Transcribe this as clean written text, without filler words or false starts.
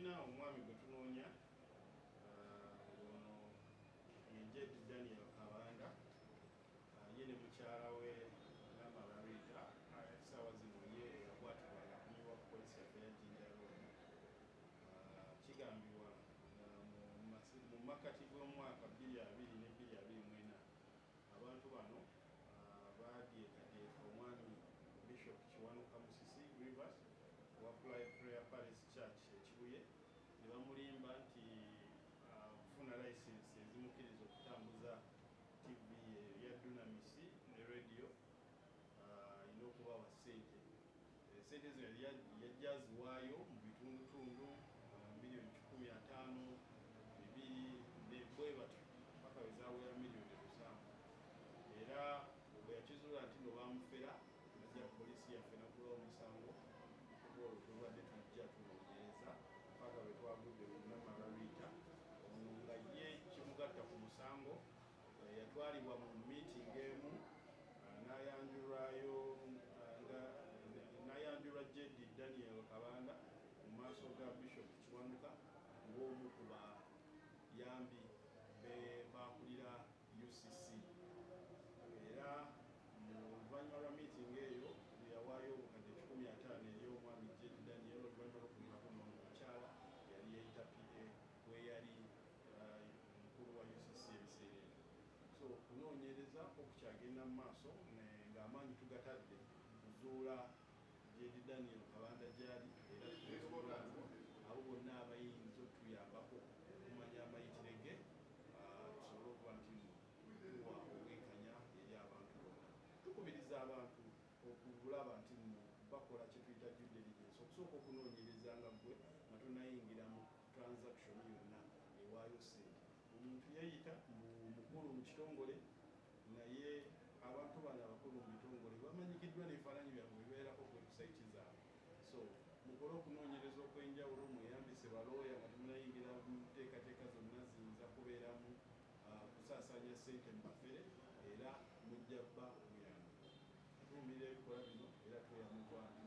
tulina omwami gwe tunoonya ono ye Daniel Kabanda ye ne mukyala we Namala Rita essaawa zino ye yakwatibwa ngakumiwa ku poliisi yaffe ya Jinja Road. Kigambibwa mu makati gw'omwaka 2024 abantu bano badyekadyeka omwami Bishop Kiwanuka Musisi Rivers wa Prayer Palace Church ekibuye ne bamulimba nti kufuna license ezimukkiriza okutambuza TV ya Dunamis ne radio alina okubawa ssente. Ssente zino yajja aziwaayo mu bitundutundu miliyoni 15, 2 bwe batyo paka wezaawera miliyoni 7. Era bwe yakizuula nti no bamufera najja poliisi yaffe nakulawo omusango olwo tulwadde tujja tunoonyereza paka bwe twagudde Namala Rita ono nga ye kimugatta ku musango yatwalibwa mu meeting emu n'ayanjulwa Jedi Daniel Kabanda mu maaso ga Bishop Kiwanuka ng'omu ku bayambi bakulira UCC. Era mu luvannyuma lwa meeting eyo yawaayo obukadde 15 eri omwami Jedi Daniel oluvannyuma lw'okulimako n'omukyala yali yayita PA we yali mukulu wa UCC ebiseera ebyo. So okunoonyereza okukyagenda mu maaso ng'amaanyi tugatadde kuzuula Jedi Daniel Kabanda gyali era tuzuula abo bonna abayinza okutuyambako okumanya amayitire ge tusobole okuba nti tuwa obwenkanya eri abantu bonna. Tukubiriza abantu okulaba nti bakola kye tuyita due diligence okusooka okunoonyereza nga gwe nga tonayingira mu transaction yonna ewaayo ssente. Omuntu yayita mukulu mu kitongole naye abantu bano abakulu mu bitongole bamanyikiddwa n'ebifaananyi byabwe bibeerako ku website zaabwe. So mukole okunoonyereza okw'enjawulo, mweyambise balooya nga temunayingira mu nteekateeka zonna ziyinza kubeeramu kusaasaanya ssente mu bafere era mujja bba muyambi. Tuvumirira ebikola bino era tweyamukwana